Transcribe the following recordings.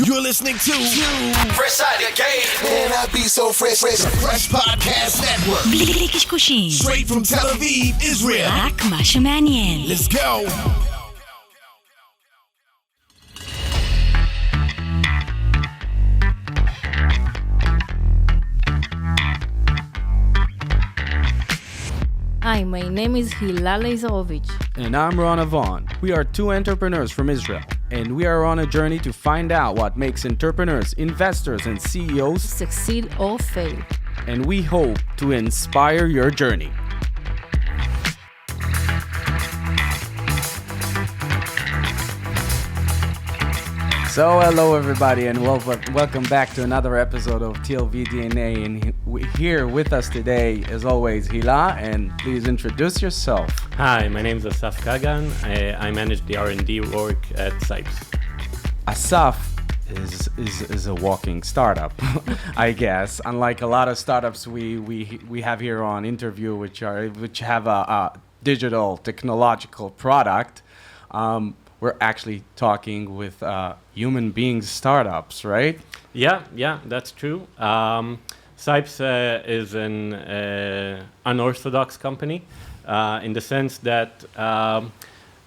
You're listening to Fresh Out the Game. Man, I be so fresh. Fresh Podcast Network. בלי קשקושים. Straight from Tel Aviv, Israel. רק מה שמעניין. Let's go. Hi, my name is Hila Leizarovich. And I'm Ron Avon. We are two entrepreneurs from Israel, and we are on a journey to find out what makes entrepreneurs, investors, and CEOs Succeed or fail. and we hope to inspire your journey. So hello everybody and welcome back to another episode of TLV DNA, and here with us today as always Hila, and please introduce yourself. Hi, my name is Asaf Kagan. I manage the R&D work at SAIPS. Asaf is a walking startup, I guess. Unlike a lot of startups we have here on interview, which have a digital technological product, we're actually talking with human beings startups, right? Yeah, that's true. SAIPS is an unorthodox company in the sense that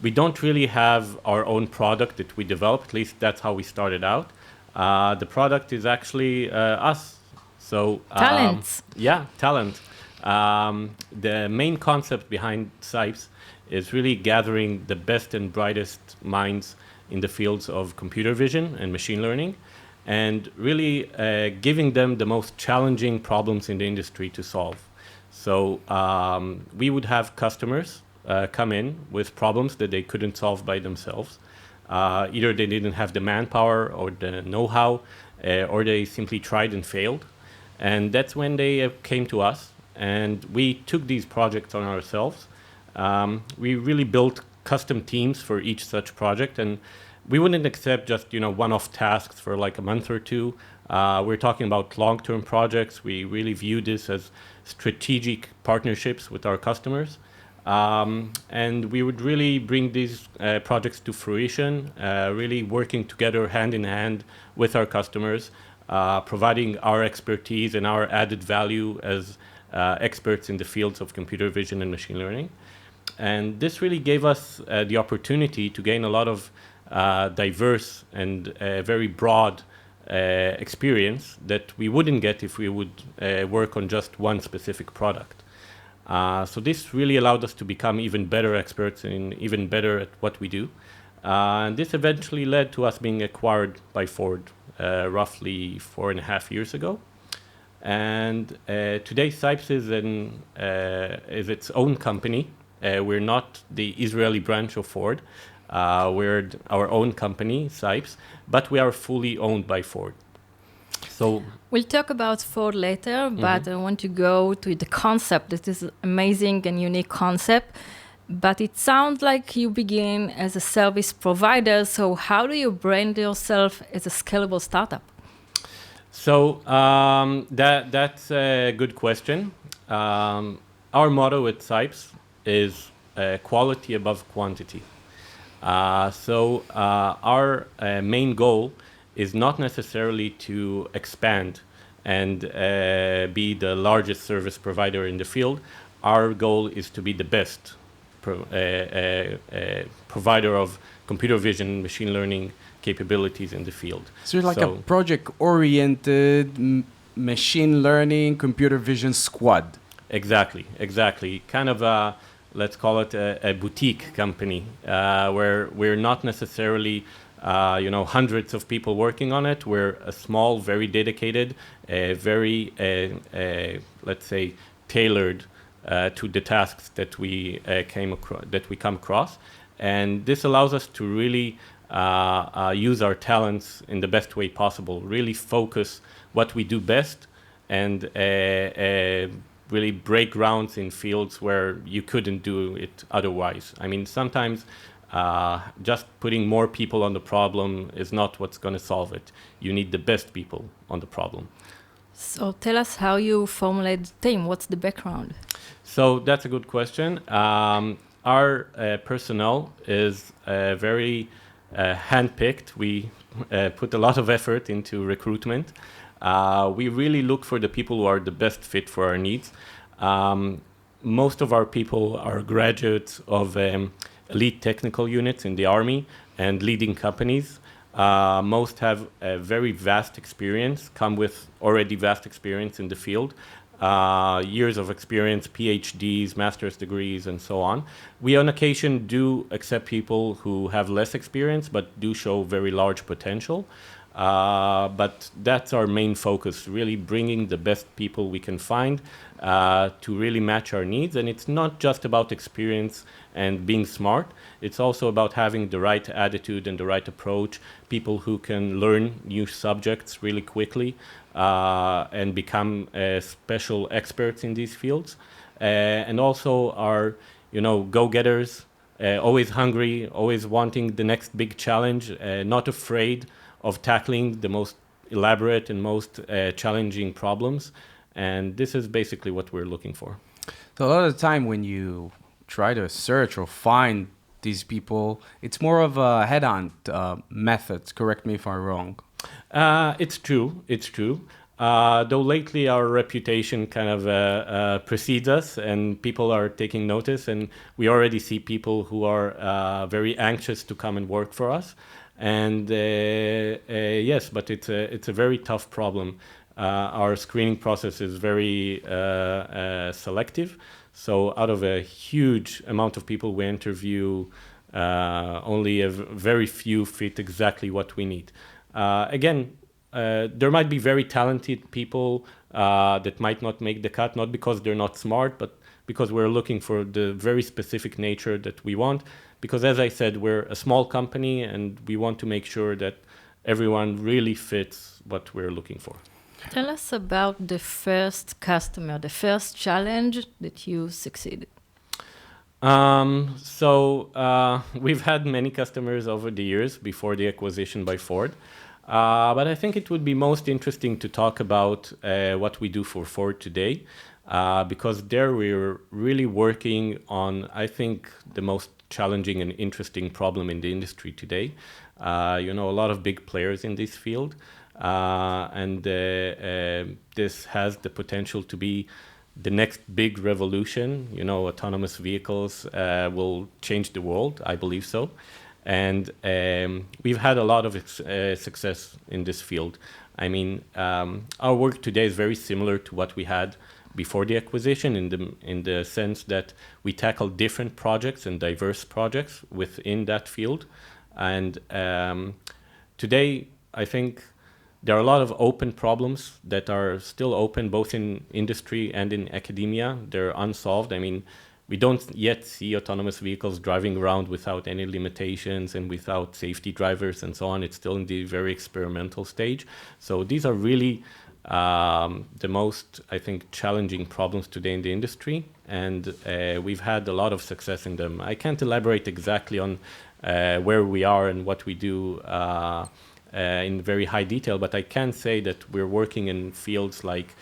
we don't really have our own product that we develop. At least that's how we started out. The product is actually us. So Talents. Talent. The main concept behind SAIPS is really gathering the best and brightest minds in the fields of computer vision and machine learning, and really giving them the most challenging problems in the industry to solve. So we would have customers come in with problems that they couldn't solve by themselves. Either they didn't have the manpower or the know-how, or they simply tried and failed. And that's when they came to us, and we took these projects on ourselves. We really built custom teams for each such project, and we wouldn't accept just one-off tasks for like a month or two. We're talking about long-term projects. We really view this as strategic partnerships with our customers, and we would really bring these projects to fruition, really working together hand in hand with our customers, providing our expertise and our added value as experts in the fields of computer vision and machine learning. And this really gave us the opportunity to gain a lot of diverse and very broad experience that we wouldn't get if we would work on just one specific product. So this really allowed us to become even better experts and even better at what we do. And this eventually led to us being acquired by Ford roughly 4.5 years ago. And today SAIPS is its own company. We're not the Israeli branch of Ford. We're our own company, SAIPS, but we are fully owned by Ford. So We'll talk about Ford later, but I want to go to the concept. This is amazing and unique concept, but it sounds like you begin as a service provider. So how do you brand yourself as a scalable startup? So that's a good question. Our motto at SAIPS is quality above quantity. So our main goal is not necessarily to expand and be the largest service provider in the field. Our goal is to be the best provider of computer vision, machine learning capabilities in the field. So you're like a project-oriented machine learning computer vision squad. Exactly. Kind of let's call it a boutique company where we're not necessarily hundreds of people working on it. We're a small, very dedicated, very let's say tailored to the tasks that we come across, and this allows us to really use our talents in the best way possible. Really focus what we do best, and really break grounds in fields where you couldn't do it otherwise. I mean, sometimes just putting more people on the problem is not what's going to solve it. You need the best people on the problem. So tell us how you formulate the team. What's the background? So that's a good question. Our personnel is very handpicked. We put a lot of effort into recruitment. We really look for the people who are the best fit for our needs. Most of our people are graduates of elite technical units in the Army and leading companies. Most have a very vast experience, come with already vast experience in the field, years of experience, PhDs, master's degrees, and so on. We on occasion do accept people who have less experience but do show very large potential. But that's our main focus, really bringing the best people we can find to really match our needs. And it's not just about experience and being smart. It's also about having the right attitude and the right approach, people who can learn new subjects really quickly and become special experts in these fields. And also are, go-getters, always hungry, always wanting the next big challenge, not afraid of tackling the most elaborate and most challenging problems. And this is basically what we're looking for. So a lot of the time when you try to search or find these people, it's more of a headhunt method. Correct me if I'm wrong. It's true. Though lately our reputation kind of precedes us and people are taking notice, and we already see people who are very anxious to come and work for us. And yes, but it's a very tough problem. Our screening process is very selective. So out of a huge amount of people we interview, only a very few fit exactly what we need. Again, there might be very talented people that might not make the cut, not because they're not smart, but because we're looking for the very specific nature that we want. Because as I said, we're a small company and we want to make sure that everyone really fits what we're looking for. Tell us about the first customer, the first challenge that you succeeded. We've had many customers over the years before the acquisition by Ford. But I think it would be most interesting to talk about what we do for Ford today, because there we're really working on, I think, the most challenging and interesting problem in the industry today. A lot of big players in this field, and this has the potential to be the next big revolution. Autonomous vehicles will change the world, I believe so. And we've had a lot of success in this field. I mean, our work today is very similar to what we had before the acquisition in the sense that we tackle different projects and diverse projects within that field. And today, I think there are a lot of open problems that are still open both in industry and in academia. They're unsolved. I mean, we don't yet see autonomous vehicles driving around without any limitations and without safety drivers and so on. It's still in the very experimental stage. So these are really the most, I think, challenging problems today in the industry. And we've had a lot of success in them. I can't elaborate exactly on where we are and what we do in very high detail, but I can say that we're working in fields like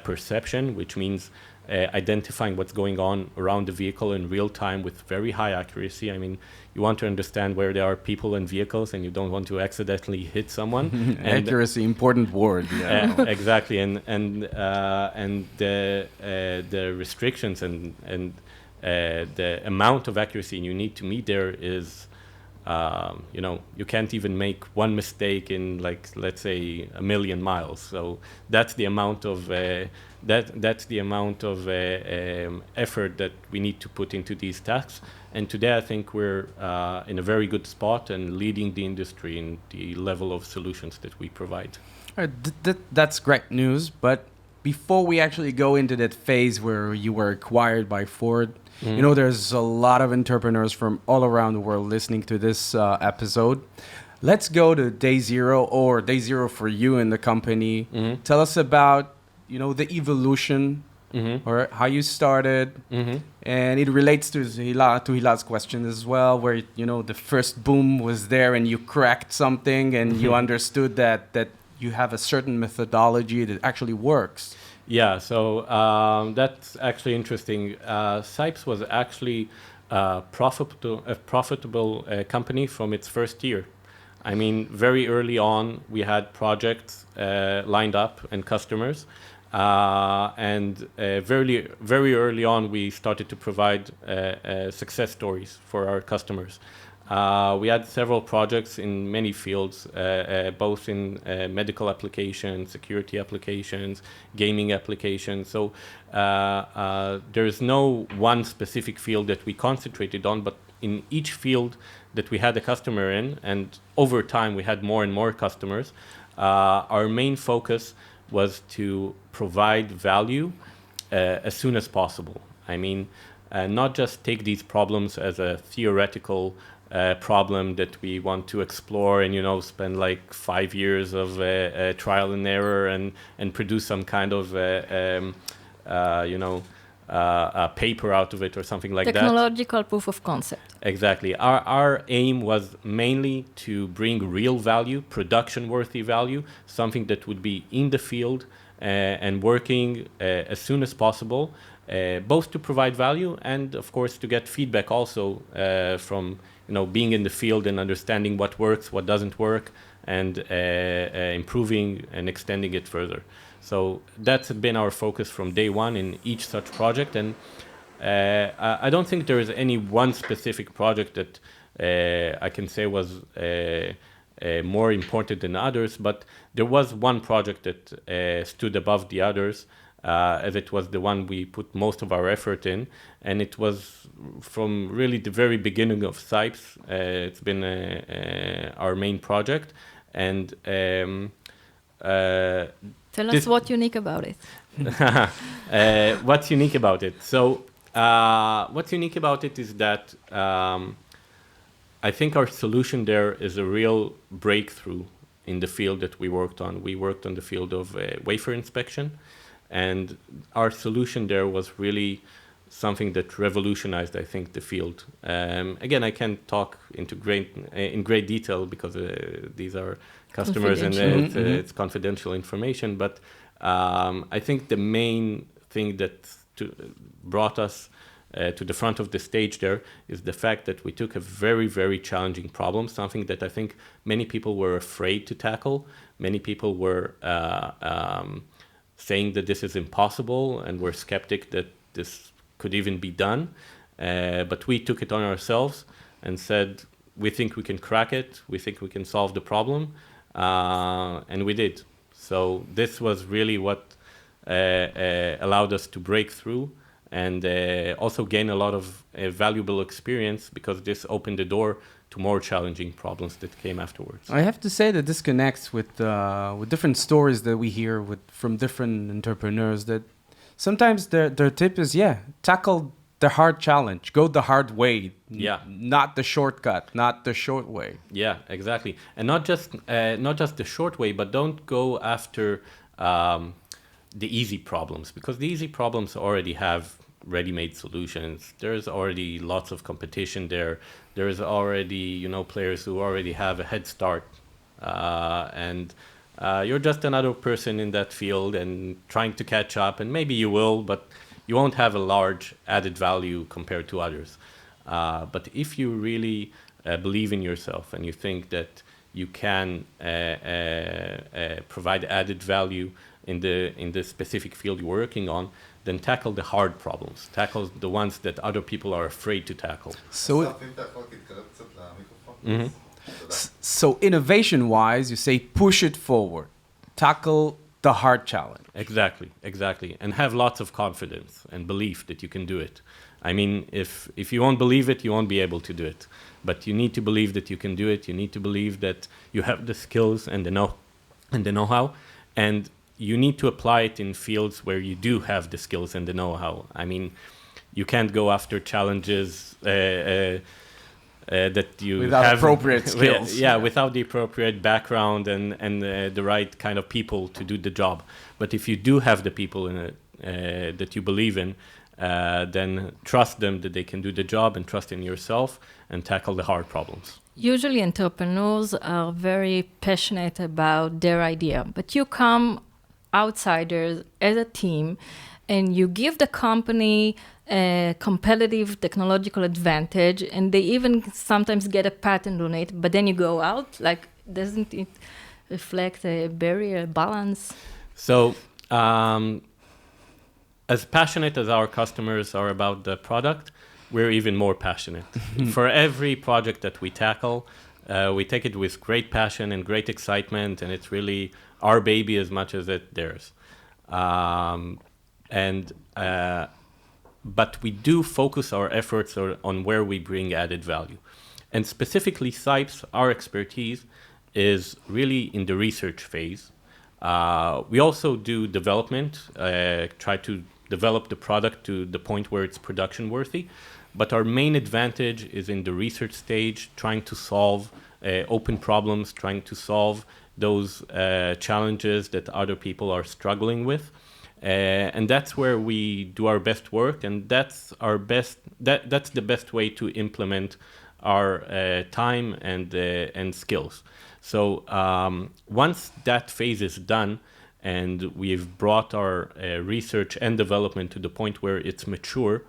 perception, which means identifying what's going on around the vehicle in real time with very high accuracy. I mean, you want to understand where there are people and vehicles, and you don't want to accidentally hit someone. Accuracy, important word. Yeah. Exactly, and the restrictions and the amount of accuracy you need to meet there is, you can't even make one mistake in, like, let's say 1 million miles. So that's the amount of effort that we need to put into these tasks. And today I think we're in a very good spot and leading the industry in the level of solutions that we provide. All right, that's great news. But before we actually go into that phase where you were acquired by Ford, there's a lot of entrepreneurs from all around the world listening to this episode. Let's go to day zero, or day zero for you in the company. Tell us about, the evolution, or how you started. And it relates to Hilad's question as well, where, the first boom was there and you cracked something and you understood that you have a certain methodology that actually works. Yeah, so that's actually interesting. SAIPS was actually a profitable company from its first year. I mean, very early on, we had projects lined up and customers. Very early on, we started to provide success stories for our customers. We had several projects in many fields, both in medical applications, security applications, gaming applications. So there is no one specific field that we concentrated on, but in each field that we had a customer in, and over time we had more and more customers, our main focus was to provide value as soon as possible. I mean, not just take these problems as a theoretical problem that we want to explore and spend like 5 years of trial and error and produce some kind of a paper out of it or something like that. Technological proof of concept. Exactly. Our aim was mainly to bring real value, production-worthy value, something that would be in the field and working as soon as possible, both to provide value and, of course, to get feedback also from being in the field and understanding what works, what doesn't work, and improving and extending it further. So that's been our focus from day one in each such project. And I don't think there is any one specific project that I can say was more important than others, but there was one project that stood above the others, as it was the one we put most of our effort in, and it was from really the very beginning of SAIPS. It's been our main project, and tell us what's unique about it. What's unique about it? So what's unique about it is that I think our solution there is a real breakthrough in the field that we worked on. We worked on the field of wafer inspection, and our solution there was really something that revolutionized, I think, the field. Again, I can't talk in great detail because these are customers and it's confidential information. But I think the main thing that brought us to the front of the stage there is the fact that we took a very, very challenging problem, something that I think many people were afraid to tackle. Many people were saying that this is impossible and were skeptic that this could even be done. But we took it on ourselves and said, we think we can crack it. We think we can solve the problem. And we did. So this was really what allowed us to break through and also gain a lot of valuable experience, because this opened the door to more challenging problems that came afterwards. I have to say that this connects with different stories that we hear from different entrepreneurs, that sometimes their tip is, tackle the hard challenge, go the hard way, not the shortcut, not the short way. Yeah, exactly. And not just the short way, but don't go after the easy problems, because the easy problems already have ready-made solutions. There's already lots of competition there. There's already players who already have a head start, and you're just another person in that field and trying to catch up, and maybe you will, but you won't have a large added value compared to others. But if you really believe in yourself and you think that you can provide added value in the specific field you're working on, then tackle the hard problems. Tackle the ones that other people are afraid to tackle. So innovation-wise, you say push it forward. Tackle the hard challenge. Exactly. And have lots of confidence and belief that you can do it. I mean, if you won't believe it, you won't be able to do it. But you need to believe that you can do it. You need to believe that you have the skills and the know-how. And you need to apply it in fields where you do have the skills and the know-how. I mean, you can't go after challenges that you without have appropriate skills. Without the appropriate background and the right kind of people to do the job. But if you do have the people in it that you believe in, then trust them that they can do the job, and trust in yourself and tackle the hard problems. Usually entrepreneurs are very passionate about their idea, but you come outsiders as a team and you give the company a competitive technological advantage, and they even sometimes get a patent on it, but then you go out, like doesn't it reflect a barrier balance? So, as passionate as our customers are about the product, we're even more passionate. For every project that we tackle, we take it with great passion and great excitement, and it's really our baby as much as it's theirs. But we do focus our efforts on where we bring added value. And specifically, SAIPS, our expertise is really in the research phase. We also do development, try to develop the product to the point where it's production worthy. But our main advantage is in the research stage, trying to solve open problems, trying to solve those challenges that other people are struggling with. And that's where we do our best work, and that's the best way to implement our time and skills. So once that phase is done, and we've brought our research and development to the point where it's mature,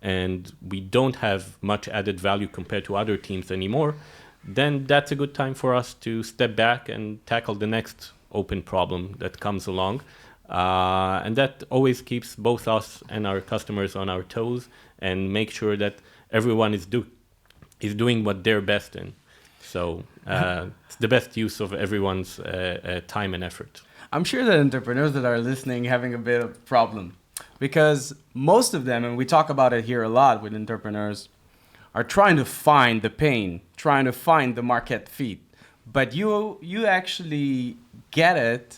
and we don't have much added value compared to other teams anymore, then that's a good time for us to step back and tackle the next open problem that comes along. And that always keeps both us and our customers on our toes and make sure that everyone is doing what they're best in. So it's the best use of everyone's time and effort. I'm sure that entrepreneurs that are listening having a bit of problem, because most of them, and we talk about it here a lot with entrepreneurs, are trying to find the pain, trying to find the market fit. But you actually get it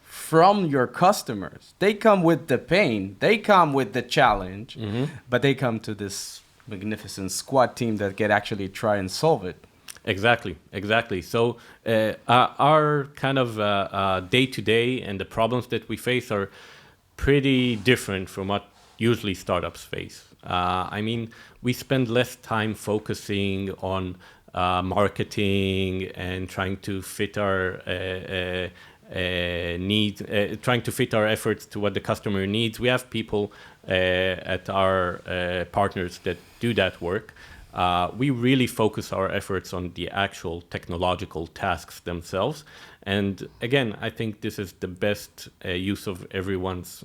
from your customers. They come with the pain, they come with the challenge, but they come to this magnificent squad team that can actually try and solve it. Exactly. So our kind of day-to-day and the problems that we face are pretty different from what usually startups face. I mean, we spend less time focusing on marketing and trying to fit our needs, trying to fit our efforts to what the customer needs. We have people at our partners that do that work. We really focus our efforts on the actual technological tasks themselves. And again, I think this is the best use of everyone's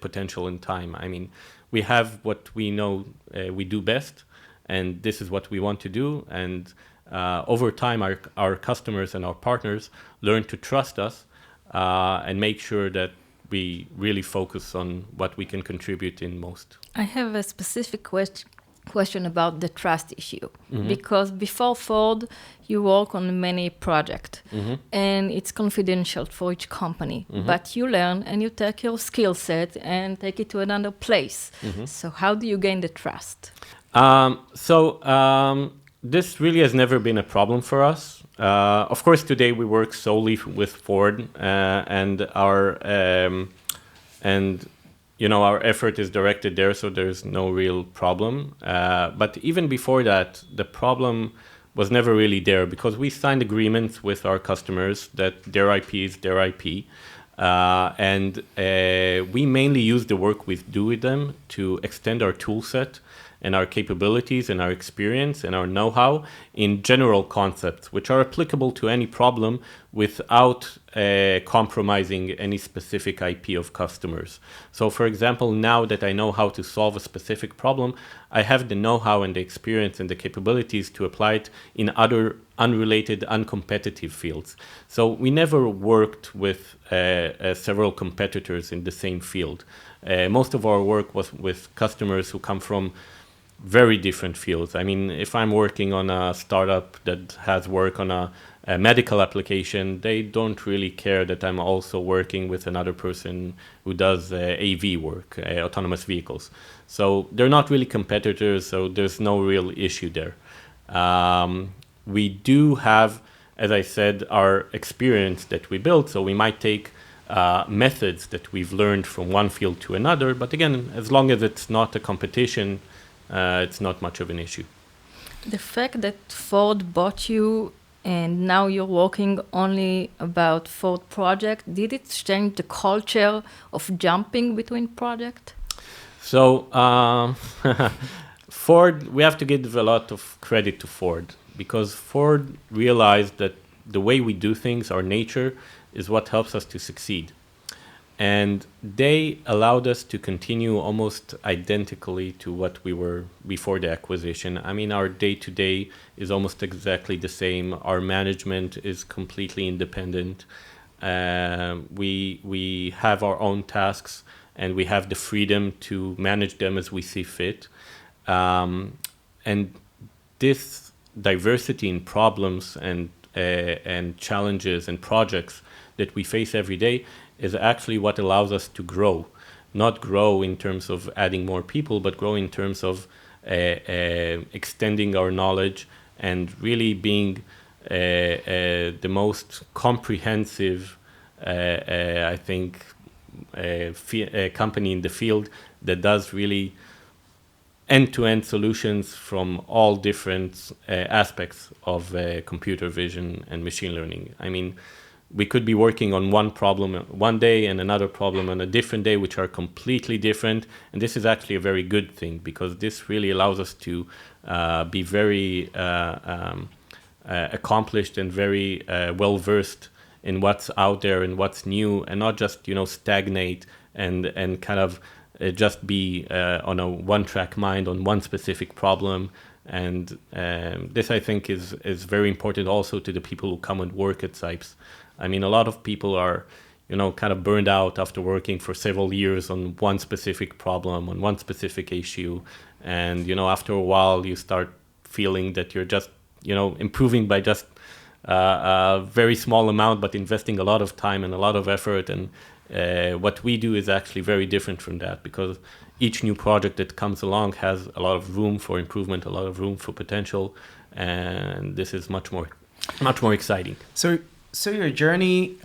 potential and time. I mean, we have what we know we do best, and this is what we want to do. And over time, our customers and our partners learn to trust us and make sure that we really focus on what we can contribute in most. I have a specific question about the trust issue, because before Ford you work on many projects and it's confidential for each company, but you learn and you take your skill set and take it to another place. So how do you gain the trust? This really has never been a problem for us. Of course, today we work solely with Ford, and our effort is directed there, so there's no real problem. But even before that, the problem was never really there, because we signed agreements with our customers that their IP is their IP. And we mainly use the work we do with them to extend our tool set and our capabilities and our experience and our know-how in general concepts, which are applicable to any problem without compromising any specific IP of customers. So, for example, now that I know how to solve a specific problem, I have the know-how and the experience and the capabilities to apply it in other unrelated, uncompetitive fields. So we never worked with several competitors in the same field. Most of our work was with customers who come from very different fields. I mean, if I'm working on a startup that has work on a medical application, they don't really care that I'm also working with another person who does AV work, autonomous vehicles. So they're not really competitors, so there's no real issue there. We do have, as I said, our experience that we built, so we might take methods that we've learned from one field to another, but again, as long as it's not a competition, it's not much of an issue. The fact that Ford bought you and now you're working only about Ford project, did it change the culture of jumping between projects? So Ford, we have to give a lot of credit to Ford, because Ford realized that the way we do things, our nature, is what helps us to succeed. And they allowed us to continue almost identically to what we were before the acquisition. I mean, our day-to-day is almost exactly the same. Our management is completely independent. We have our own tasks, and we have the freedom to manage them as we see fit. And this diversity in problems and challenges and projects that we face every day is actually what allows us to grow. Not grow in terms of adding more people, but grow in terms of extending our knowledge and really being the most comprehensive, I think, company in the field that does really end-to-end solutions from all different aspects of computer vision and machine learning. I mean, we could be working on one problem one day and another problem on a different day, which are completely different. And this is actually a very good thing, because this really allows us to be very accomplished and very well-versed in what's out there and what's new, and not just, stagnate and kind of just be on a one-track mind on one specific problem. And this, I think, is very important also to the people who come and work at SAIPS. I mean, a lot of people are, kind of burned out after working for several years on one specific problem, on one specific issue. And, after a while, you start feeling that you're just, improving by just a very small amount, but investing a lot of time and a lot of effort. And what we do is actually very different from that, because each new project that comes along has a lot of room for improvement, a lot of room for potential. And this is much more exciting. So your journey,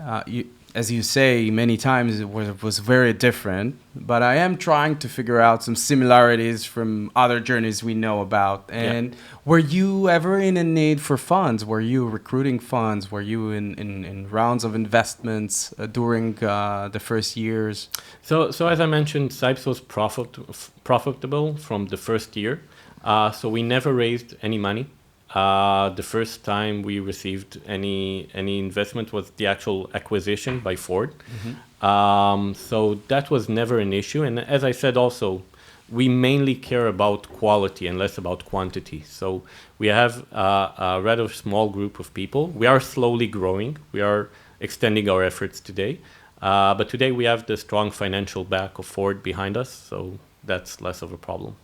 as you say many times, it was very different. But I am trying to figure out some similarities from other journeys we know about. And were you ever in a need for funds? Were you recruiting funds? Were you in rounds of investments during the first years? So as I mentioned, SAIPS was profitable from the first year. So we never raised any money. The first time we received any investment was the actual acquisition by Ford. Mm-hmm. So that was never an issue. And as I said also, we mainly care about quality and less about quantity. So we have a rather small group of people. We are slowly growing. We are extending our efforts today. But today we have the strong financial back of Ford behind us. So that's less of a problem.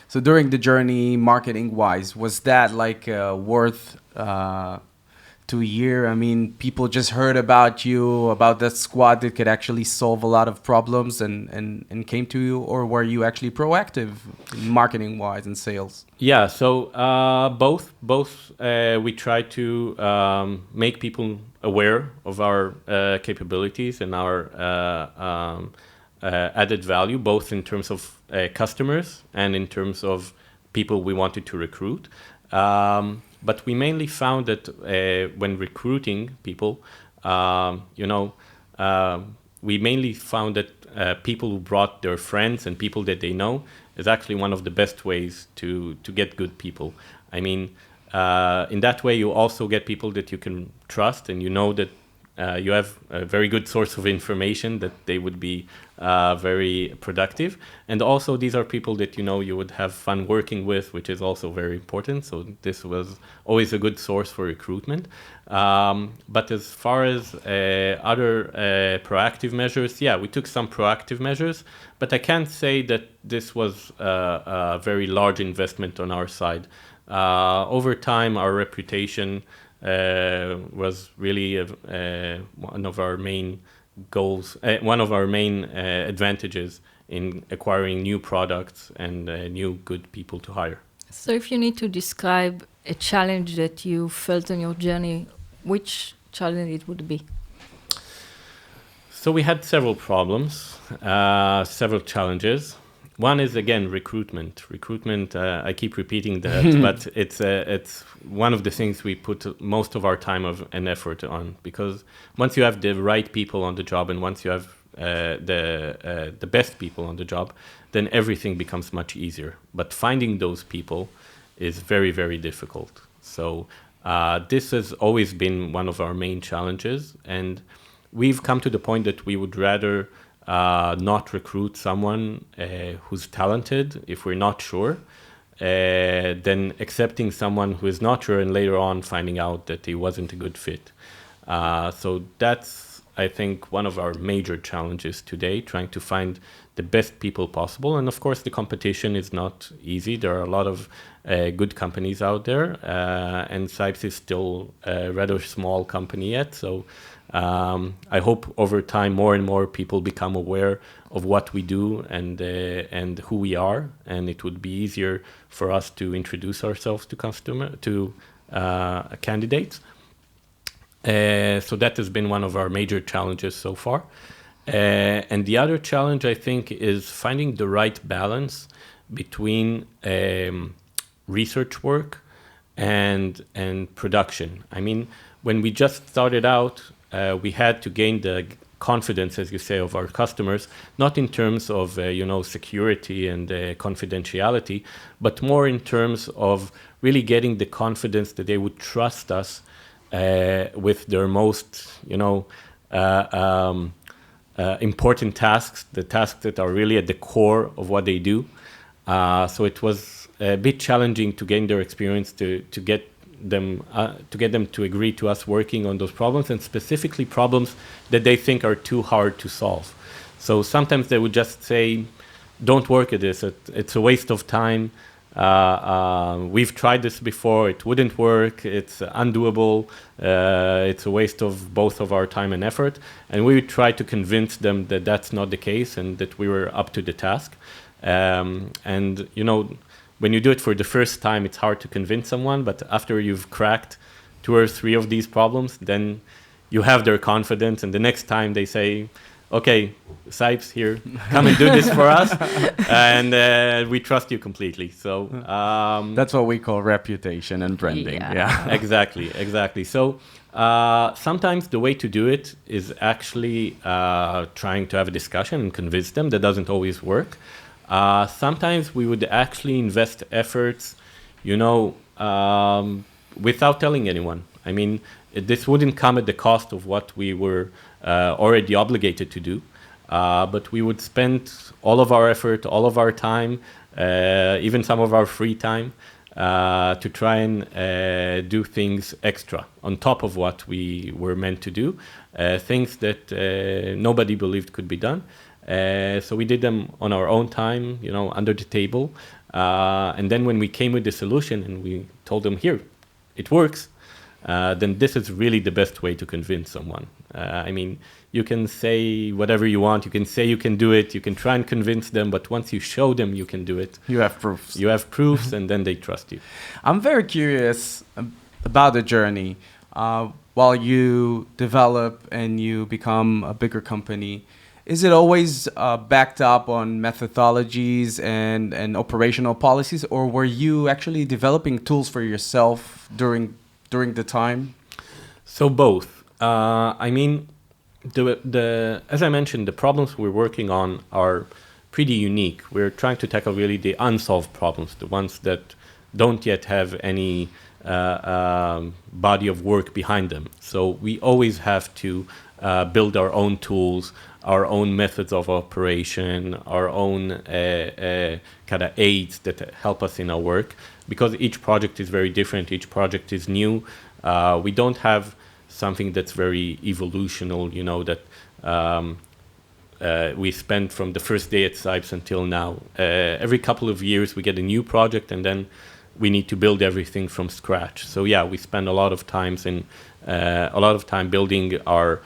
So during the journey, marketing-wise, was that worth to a year? I mean, people just heard about you, about that squad that could actually solve a lot of problems and came to you, or were you actually proactive marketing-wise and sales? Yeah, so both. We try to make people aware of our capabilities and our added value, both in terms of customers and in terms of people we wanted to recruit. But we mainly found that when recruiting people, we mainly found that people who brought their friends and people that they know is actually one of the best ways to get good people. I mean, in that way, you also get people that you can trust, and that you have a very good source of information that they would be very productive. And also these are people that you would have fun working with, which is also very important. So this was always a good source for recruitment. But as far as other proactive measures, we took some proactive measures, but I can't say that this was a very large investment on our side. Over time, our reputation was really one of our main goals, one of our main advantages in acquiring new products and new good people to hire. So if you need to describe a challenge that you felt on your journey, which challenge it would be? So we had several problems, several challenges. One is, again, recruitment. I keep repeating that, but it's one of the things we put most of our time and effort on, because once you have the right people on the job and once you have the best people on the job, then everything becomes much easier. But finding those people is very, very difficult. So This has always been one of our main challenges, and we've come to the point that we would rather not recruit someone who's talented if we're not sure, than accepting someone who is not sure and later on finding out that he wasn't a good fit. So that's, I think, one of our major challenges today, trying to find the best people possible. And of course, the competition is not easy. There are a lot of good companies out there, and SAIPS is still a rather small company yet. So I hope over time more and more people become aware of what we do and who we are, and it would be easier for us to introduce ourselves to candidates. So that has been one of our major challenges so far. And the other challenge, I think, is finding the right balance between research work and production. I mean, when we just started out, we had to gain the confidence, as you say, of our customers, not in terms of security and confidentiality, but more in terms of really getting the confidence that they would trust us with their most, important tasks, the tasks that are really at the core of what they do. So it was a bit challenging to gain their experience to get them to agree to us working on those problems, and specifically problems that they think are too hard to solve. So sometimes they would just say, "Don't work at this. It's a waste of time. We've tried this before. It wouldn't work. It's undoable. It's a waste of both of our time and effort." And we would try to convince them that that's not the case and that we were up to the task. When you do it for the first time, it's hard to convince someone. But after you've cracked 2 or 3 of these problems, then you have their confidence. And the next time they say, "Okay, SAIPS here, come and do this for us," and we trust you completely. So that's what we call reputation and branding. Yeah. Exactly. So sometimes the way to do it is actually trying to have a discussion and convince them. That doesn't always work. Sometimes we would actually invest efforts, without telling anyone. I mean, this wouldn't come at the cost of what we were already obligated to do, but we would spend all of our effort, all of our time, even some of our free time, to try and do things extra on top of what we were meant to do, things that nobody believed could be done. So we did them on our own time, under the table. And then when we came with the solution and we told them, "Here, it works," then this is really the best way to convince someone. You can say whatever you want. You can say you can do it. You can try and convince them. But once you show them you can do it, you have proofs. You have proofs, and then they trust you. I'm very curious about the journey. While you develop and you become a bigger company, is it always backed up on methodologies and operational policies, or were you actually developing tools for yourself during the time? So both. As I mentioned, the problems we're working on are pretty unique. We're trying to tackle really the unsolved problems, the ones that don't yet have any body of work behind them. So we always have to build our own tools, our own methods of operation, our own kind of aids that help us in our work, because each project is very different, each project is new. We don't have something that's very evolutional, that we spend from the first day at SAIPS until now. Every couple of years we get a new project, and then we need to build everything from scratch. So yeah, we spend a lot of time building our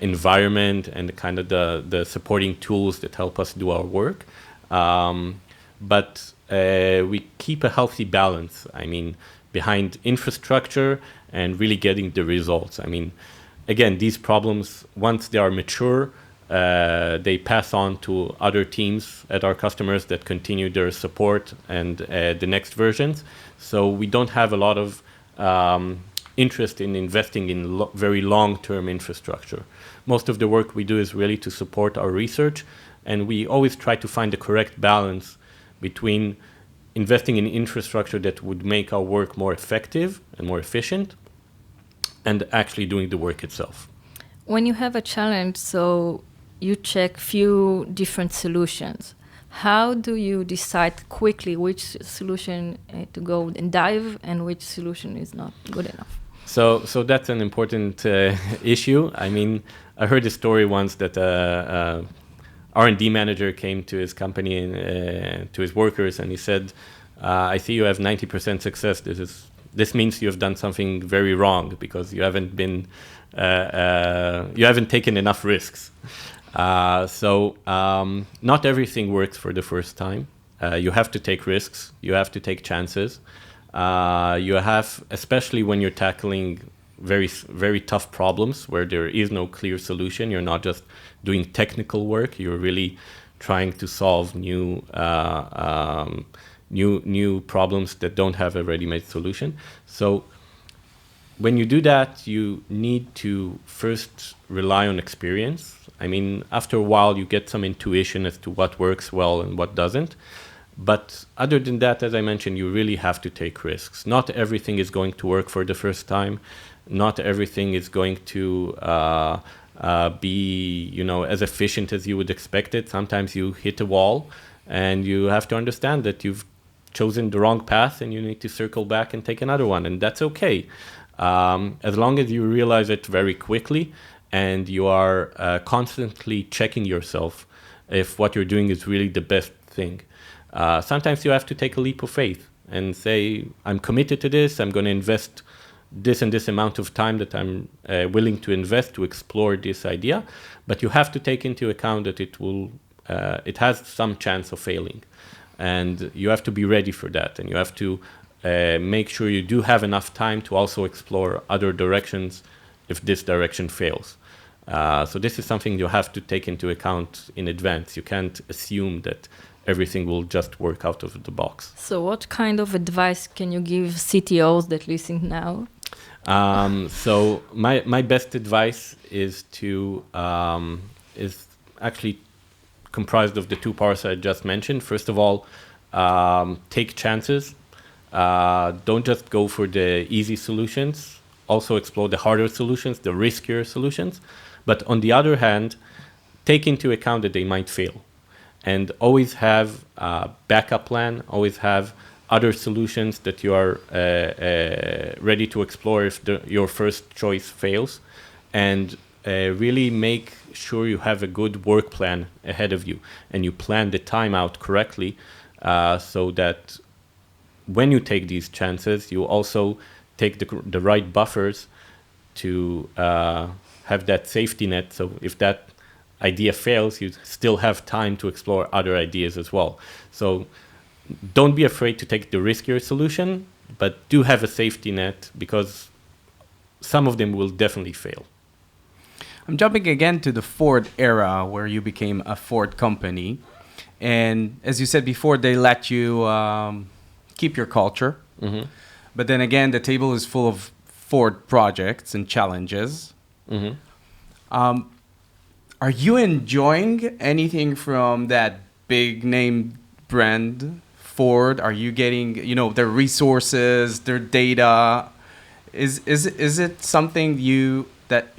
environment and kind of the supporting tools that help us do our work. But we keep a healthy balance, behind infrastructure and really getting the results. Again, these problems, once they are mature, they pass on to other teams at our customers that continue their support and the next versions. So we don't have a lot of interest in investing in very long-term infrastructure. Most of the work we do is really to support our research, and we always try to find the correct balance between investing in infrastructure that would make our work more effective and more efficient, and actually doing the work itself. When you have a challenge, so you check few different solutions. How do you decide quickly which solution to go and dive and which solution is not good enough? So that's an important issue. I mean, I heard a story once that R&D manager came to his company and to his workers, and he said, "I see you have 90% success. This means you have done something very wrong because you haven't taken enough risks." Not everything works for the first time. You have to take risks. You have to take chances. You have, especially when you're tackling very, very tough problems where there is no clear solution. You're not just doing technical work. You're really trying to solve new problems that don't have a ready-made solution. So when you do that, you need to first rely on experience. I mean, after a while, you get some intuition as to what works well and what doesn't. But other than that, as I mentioned, you really have to take risks. Not everything is going to work for the first time. Not everything is going to be, as efficient as you would expect it. Sometimes you hit a wall, and you have to understand that you've chosen the wrong path, and you need to circle back and take another one, and that's okay. As long as you realize it very quickly, and you are constantly checking yourself if what you're doing is really the best thing. Sometimes you have to take a leap of faith and say, I'm committed to this, I'm going to invest this and this amount of time that I'm willing to invest to explore this idea, but you have to take into account that it has some chance of failing, and you have to be ready for that, and you have to make sure you do have enough time to also explore other directions if this direction fails. So this is something you have to take into account in advance. You can't assume that everything will just work out of the box. So what kind of advice can you give CTOs that listen now? So my best advice is actually comprised of the two parts I just mentioned. First of all, take chances. Don't just go for the easy solutions. Also explore the harder solutions, the riskier solutions. But on the other hand, take into account that they might fail. And always have a backup plan, always have other solutions that you are ready to explore if your first choice fails. And really make sure you have a good work plan ahead of you. And you plan the time out correctly so that when you take these chances, you also take the right buffers to have that safety net. So if that idea fails, you still have time to explore other ideas as well. So don't be afraid to take the riskier solution, but do have a safety net because some of them will definitely fail. I'm jumping again to the Ford era where you became a Ford company. And as you said before, they let you keep your culture. Mm-hmm. But then again, the table is full of Ford projects and challenges. Mm-hmm. Are you enjoying anything from that big name brand, Ford? Are you getting, their resources, their data? Is it something that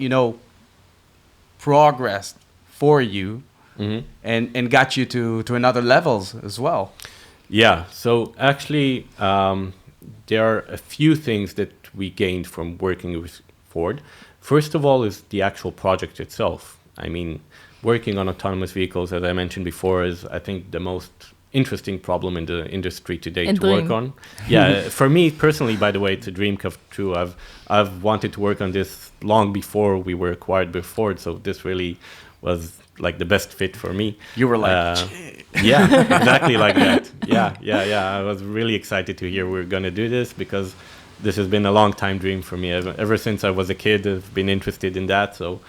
progressed for you Mm-hmm. and got you to another levels as well? Yeah. So actually, there are a few things that we gained from working with Ford. First of all is the actual project itself. I mean, working on autonomous vehicles, as I mentioned before, is, I think, the most interesting problem in the industry today to work on. Yeah, for me personally, by the way, it's a dream come true. I've wanted to work on this long before we were acquired by Ford, so this really was like the best fit for me. You were like, yeah, exactly like that. Yeah. I was really excited to hear we're going to do this because this has been a long time dream for me. Ever since I was a kid, I've been interested in that. So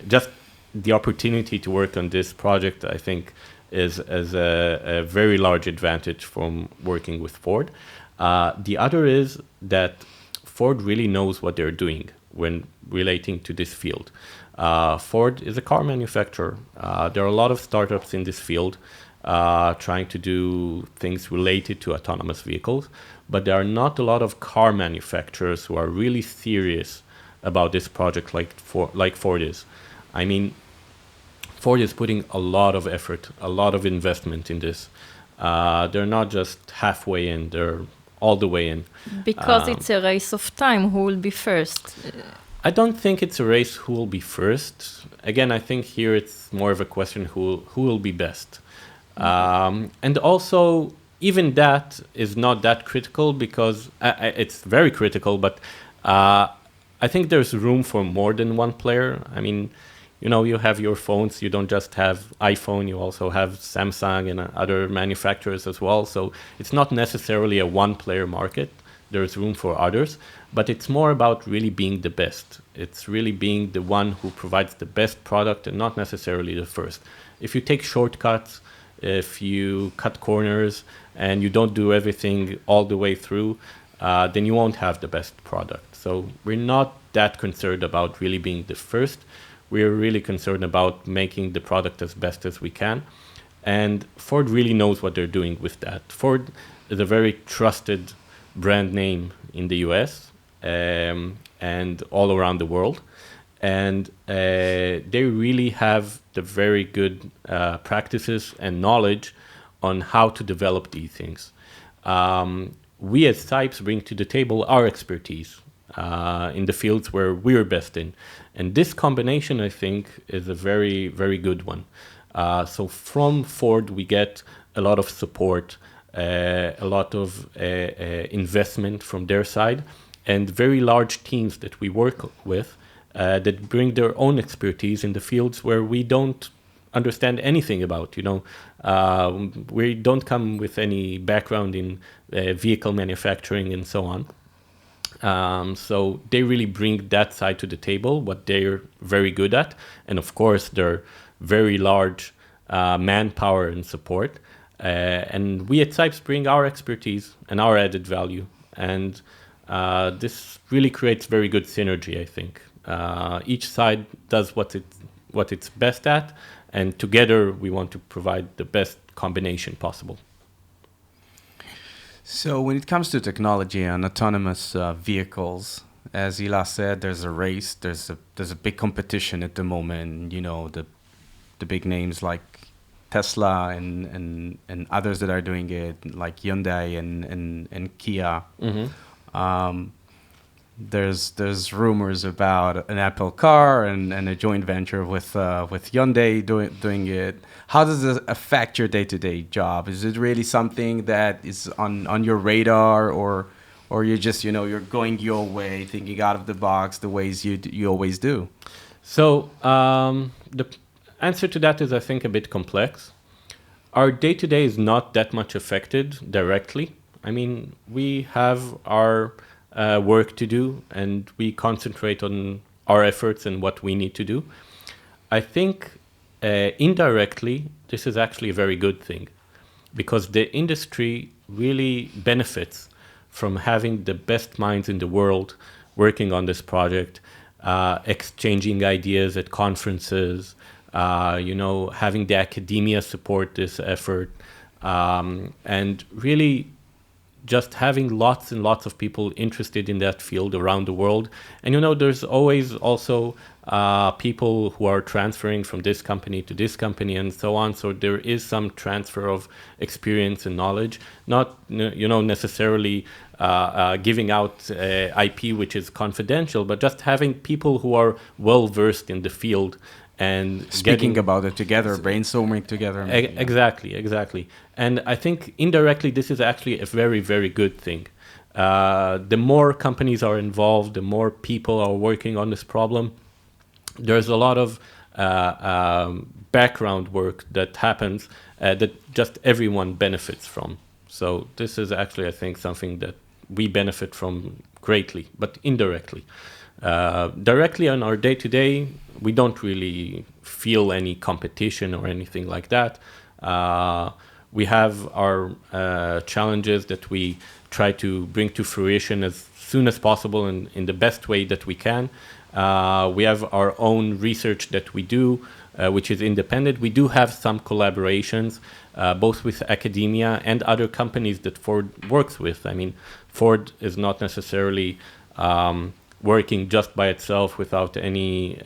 just the opportunity to work on this project, I think, is a very large advantage from working with Ford. The other is that Ford really knows what they're doing when relating to this field. Ford is a car manufacturer. There are a lot of startups in this field. trying to do things related to autonomous vehicles. But there are not a lot of car manufacturers who are really serious about this project like Ford is. I mean, Ford is putting a lot of effort, a lot of investment in this. They're not just halfway in, they're all the way in. Because it's a race of time, who will be first? I don't think it's a race who will be first. Again, I think here it's more of a question who will be best. And also, even that is not that critical because it's very critical, but I think there's room for more than one player. I mean, you know, you have your phones, you don't just have iPhone, you also have Samsung and other manufacturers as well. So it's not necessarily a one-player market. There's room for others, but it's more about really being the best. It's really being the one who provides the best product and not necessarily the first. If you take shortcuts, if you cut corners and you don't do everything all the way through, then you won't have the best product. So we're not that concerned about really being the first. We're really concerned about making the product as best as we can. And Ford really knows what they're doing with that. Ford is a very trusted brand name in the US and all around the world. And they really have the very good practices and knowledge on how to develop these things. We as SAIPS bring to the table our expertise in the fields where we're best in. And this combination, I think, is a very, very good one. So from Ford, we get a lot of support, a lot of investment from their side, and very large teams that we work with that bring their own expertise in the fields where we don't understand anything about. You know, we don't come with any background in vehicle manufacturing and so on. So they really bring that side to the table, what they're very good at. And of course, they're very large manpower and support. And we at SAIPS bring our expertise and our added value. And this really creates very good synergy, I think. Each side does what it's best at, and together we want to provide the best combination possible. So when it comes to technology and autonomous vehicles, as Ila said, there's a race. There's a big competition at the moment. You know, the big names like Tesla and others that are doing it, like Hyundai and Kia. Mm-hmm. There's rumors about an Apple car and a joint venture with Hyundai doing it. How does this affect your day-to-day job? Is it really something that is on your radar, or you're just, you know, you're going your way, thinking out of the box the ways you always do? So the answer to that is, I think, a bit complex. Our day-to-day is not that much affected directly. I mean, we have our work to do, and we concentrate on our efforts and what we need to do. I think indirectly, this is actually a very good thing, because the industry really benefits from having the best minds in the world working on this project, exchanging ideas at conferences, you know, having the academia support this effort, and really just having lots and lots of people interested in that field around the world. And, you know, there's always also people who are transferring from this company to this company and so on. So there is some transfer of experience and knowledge, not, you know, necessarily giving out IP, which is confidential, but just having people who are well-versed in the field and speaking about it together, brainstorming together. Exactly. And I think indirectly, this is actually a very, very good thing. The more companies are involved, the more people are working on this problem. There's a lot of background work that happens that just everyone benefits from. So this is actually, I think, something that we benefit from greatly, but indirectly. Directly on our day-to-day, we don't really feel any competition or anything like that. We have our challenges that we try to bring to fruition as soon as possible and in the best way that we can. We have our own research that we do which is independent. We do have some collaborations, both with academia and other companies that Ford works with. I mean, Ford is not necessarily working just by itself without any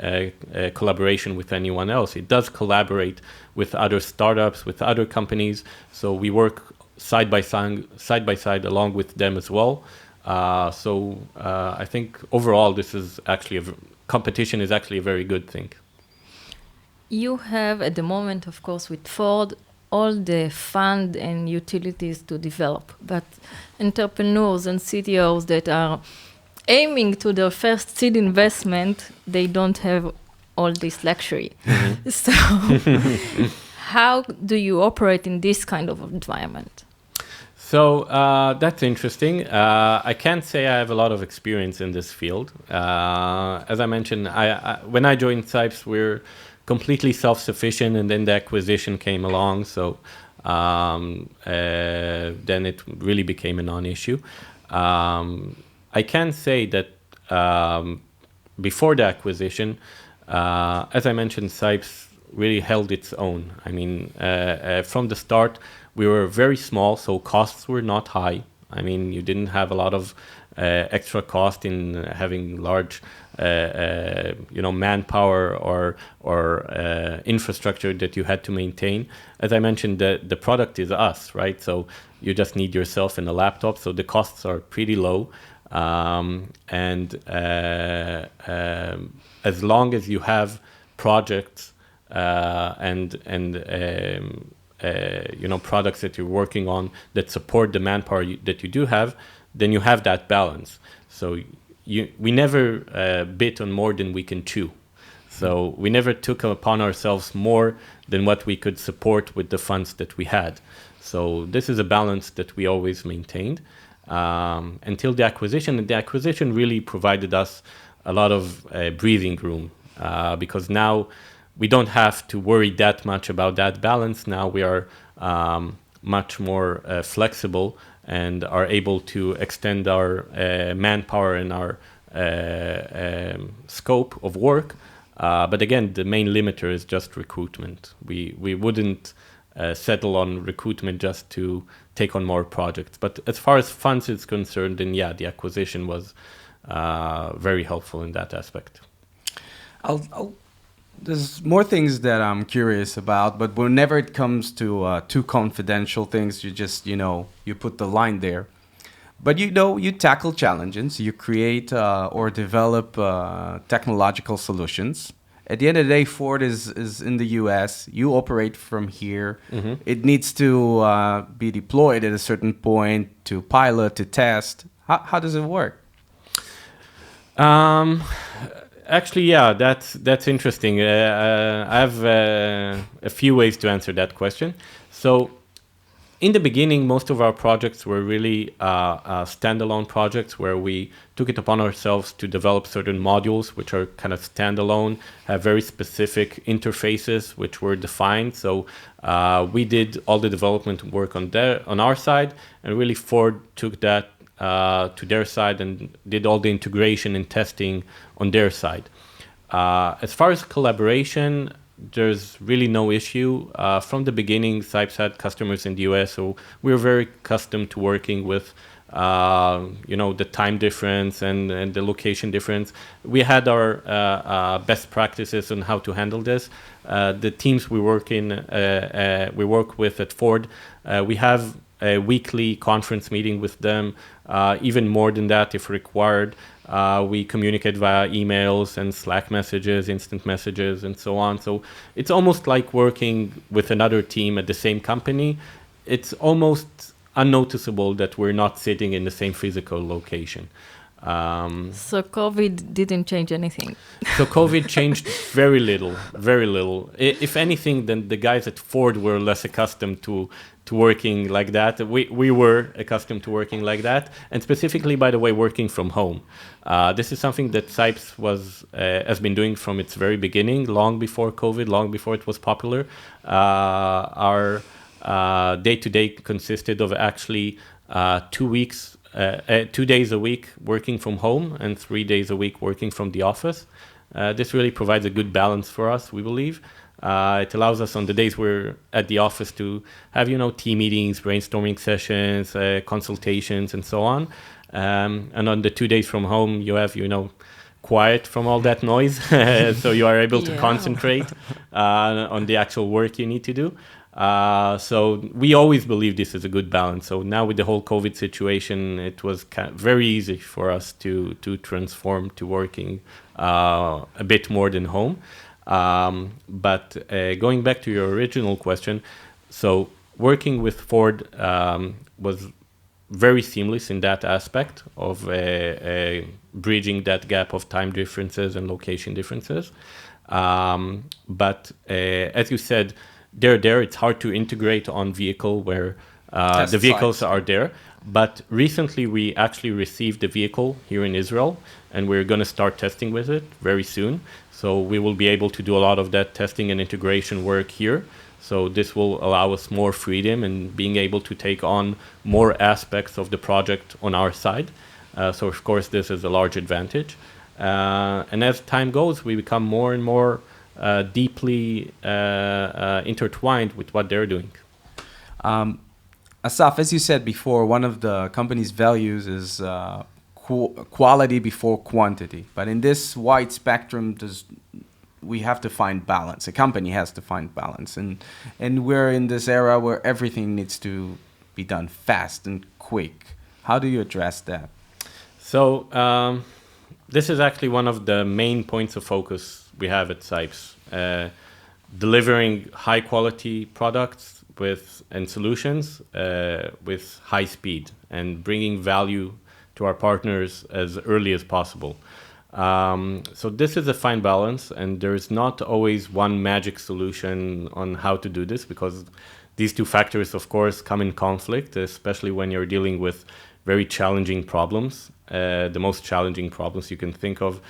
collaboration with anyone else. It does collaborate with other startups, with other companies. So we work side by side along with them as well. I think overall, this is actually competition is actually a very good thing. You have at the moment, of course, with Ford, all the fund and utilities to develop, but entrepreneurs and CTOs that are aiming to their first seed investment, they don't have all this luxury. So how do you operate in this kind of environment? So that's interesting. I can't say I have a lot of experience in this field. As I mentioned, when I joined SAIPS, we're completely self-sufficient, and then the acquisition came along. So then it really became a non-issue. I can say that before the acquisition, as I mentioned, SAIPS really held its own. I mean, from the start, we were very small, so costs were not high. I mean, you didn't have a lot of extra cost in having large, manpower or infrastructure that you had to maintain. As I mentioned, the product is us, right? So you just need yourself and a laptop, so the costs are pretty low. As long as you have projects products that you're working on that support the manpower that you do have, then you have that balance. So we never bit on more than we can chew. So we never took upon ourselves more than what we could support with the funds that we had. So this is a balance that we always maintained until the acquisition. And the acquisition really provided us a lot of breathing room because now we don't have to worry that much about that balance. Now we are much more flexible and are able to extend our manpower and our scope of work. But again, the main limiter is just recruitment. We wouldn't settle on recruitment just to take on more projects. But as far as funds is concerned, then yeah, the acquisition was very helpful in that aspect. There's more things that I'm curious about, but whenever it comes to too confidential things, you just, you put the line there. But, you tackle challenges, you create or develop technological solutions. At the end of the day, Ford is in the US. You operate from here. Mm-hmm. It needs to be deployed at a certain point to pilot, to test. How does it work? Actually, yeah, that's interesting. I have a few ways to answer that question. So in the beginning, most of our projects were really standalone projects where we took it upon ourselves to develop certain modules which are kind of standalone, have very specific interfaces which were defined. So we did all the development work on our side, and really Ford took that to their side and did all the integration and testing on their side. As far as collaboration, there's really no issue. From the beginning, SAIPS had customers in the US, so we were very accustomed to working with the time difference and the location difference. We had our best practices on how to handle this. The teams we work with at Ford, we have a weekly conference meeting with them, even more than that if required. We communicate via emails and Slack messages, instant messages, and so on. So it's almost like working with another team at the same company. It's almost unnoticeable that we're not sitting in the same physical location. So COVID didn't change anything. So COVID changed very little. If anything, then the guys at Ford were less accustomed to working like that. We were accustomed to working like that, and specifically, by the way, working from home. This is something that SAIPS has been doing from its very beginning, long before COVID, long before it was popular. Our day-to-day consisted of actually 2 days a week working from home and 3 days a week working from the office. This really provides a good balance for us, we believe. It allows us on the days we're at the office to have, team meetings, brainstorming sessions, consultations, and so on. And on the 2 days from home, you have, quiet from all that noise. So you are able to concentrate on the actual work you need to do. So we always believe this is a good balance. So now with the whole COVID situation, it was very easy for us to transform to working a bit more than home. But going back to your original question, so working with Ford was very seamless in that aspect of bridging that gap of time differences and location differences. But as you said, it's hard to integrate on vehicle where the vehicles sites. are there. But recently we actually received the vehicle here in Israel, and we're going to start testing with it very soon. So we will be able to do a lot of that testing and integration work here. So this will allow us more freedom and being able to take on more aspects of the project on our side. So of course, this is a large advantage. And as time goes, we become more and more deeply intertwined with what they're doing. Asaf, as you said before, one of the company's values is quality before quantity. But in this wide spectrum, we have to find balance. A company has to find balance. And we're in this era where everything needs to be done fast and quick. How do you address that? So this is actually one of the main points of focus we have at SAIPS. Delivering high quality products and solutions with high speed and bringing value to our partners as early as possible. So this is a fine balance, and there's not always one magic solution on how to do this, because these two factors, of course, come in conflict, especially when you're dealing with very challenging problems. The most challenging problems you can think of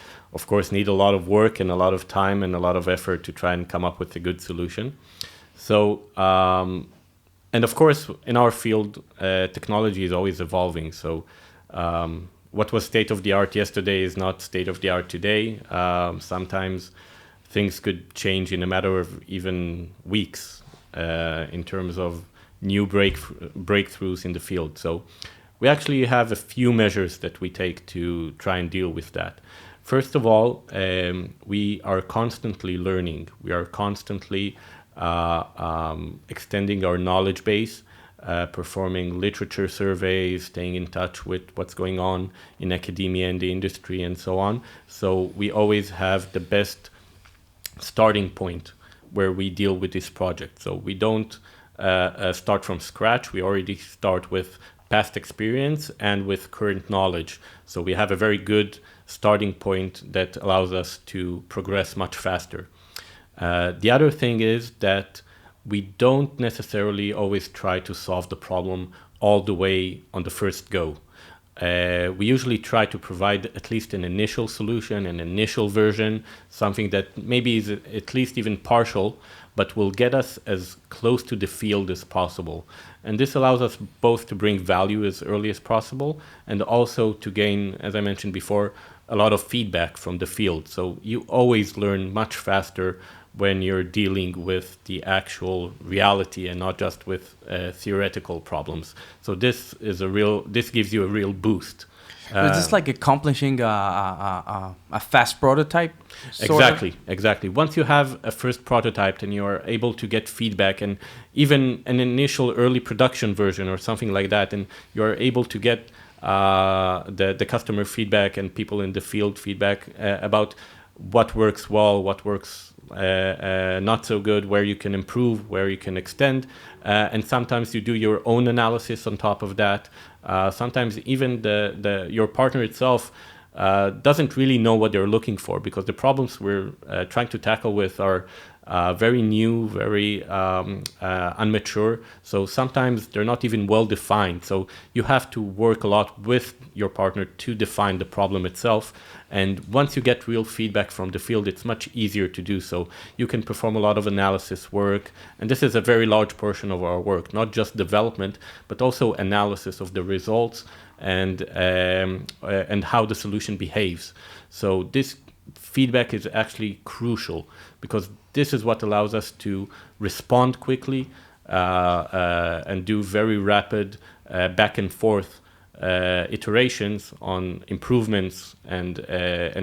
course, need a lot of work and a lot of time and a lot of effort to try and come up with a good solution. So, and of course, in our field, technology is always evolving. So what was state of the art yesterday is not state of the art today. Sometimes things could change in a matter of even weeks in terms of new breakthroughs in the field. So we actually have a few measures that we take to try and deal with that. First of all, we are constantly learning. We are constantly extending our knowledge base, performing literature surveys, staying in touch with what's going on in academia and the industry and so on. So we always have the best starting point where we deal with this project. So we don't start from scratch. We already start with past experience and with current knowledge. So we have a very good starting point that allows us to progress much faster. The other thing is that we don't necessarily always try to solve the problem all the way on the first go. We usually try to provide at least an initial solution, an initial version, something that maybe is at least even partial, but will get us as close to the field as possible. And this allows us both to bring value as early as possible and also to gain, as I mentioned before, a lot of feedback from the field. So you always learn much faster when you're dealing with the actual reality and not just with theoretical problems. So this gives you a real boost. Is this like accomplishing a fast prototype? Exactly. Once you have a first prototype and you are able to get feedback and even an initial early production version or something like that, and you are able to get the customer feedback and people in the field feedback about what works well, what works not so good, where you can improve, where you can extend. And sometimes you do your own analysis on top of that. Sometimes even your partner itself doesn't really know what they're looking for, because the problems we're trying to tackle with are very new, very unmature. So sometimes they're not even well defined. So you have to work a lot with your partner to define the problem itself. And once you get real feedback from the field, it's much easier to do so. You can perform a lot of analysis work. And this is a very large portion of our work, not just development, but also analysis of the results and how the solution behaves. So this feedback is actually crucial, because this is what allows us to respond quickly and do very rapid back and forth iterations on improvements and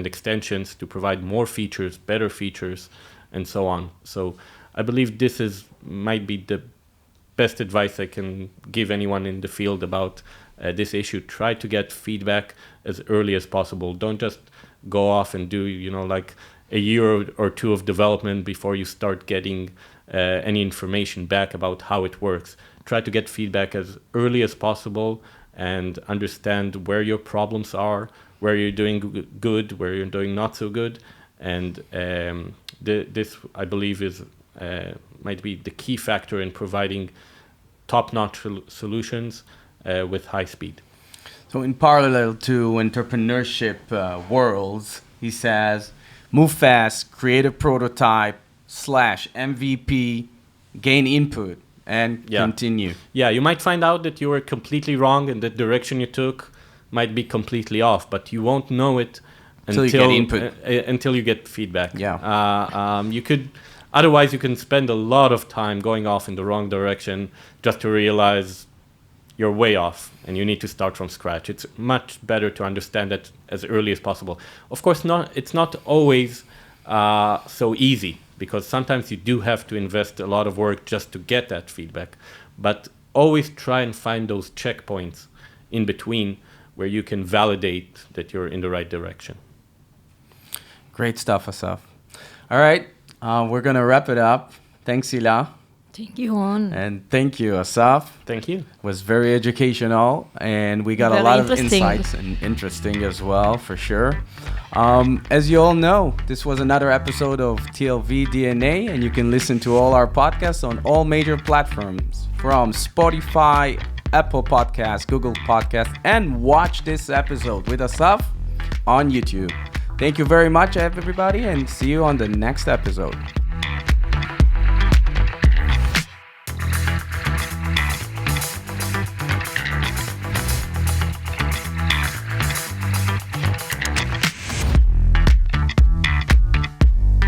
extensions to provide more features, better features, and so on. So I believe this might be the best advice I can give anyone in the field about this issue. Try to get feedback as early as possible. Don't just go off and do, like a year or two of development before you start getting any information back about how it works. Try to get feedback as early as possible and understand where your problems are, where you're doing good, where you're doing not so good. And this, I believe, might be the key factor in providing top-notch solutions with high speed. So in parallel to entrepreneurship worlds, he says, move fast, create a prototype / MVP, gain input, and continue. Yeah, you might find out that you were completely wrong and the direction you took might be completely off, but you won't know it until you get input. Until you get feedback. Yeah. Otherwise, you can spend a lot of time going off in the wrong direction just to realize you're way off and you need to start from scratch. It's much better to understand that as early as possible. Of course, it's not always so easy, because sometimes you do have to invest a lot of work just to get that feedback. But always try and find those checkpoints in between where you can validate that you're in the right direction. Great stuff, Asaf. All right, we're going to wrap it up. Thanks, Hila. Thank you, Ron. And thank you, Asaf. Thank you. It was very educational, and we got a Very lot of interesting. insights, and interesting as well, for sure. As you all know, this was another episode of TLV DNA, and you can listen to all our podcasts on all major platforms, from Spotify, Apple Podcasts, Google Podcasts, and watch this episode with Asaf on YouTube. Thank you very much, everybody, and see you on the next episode.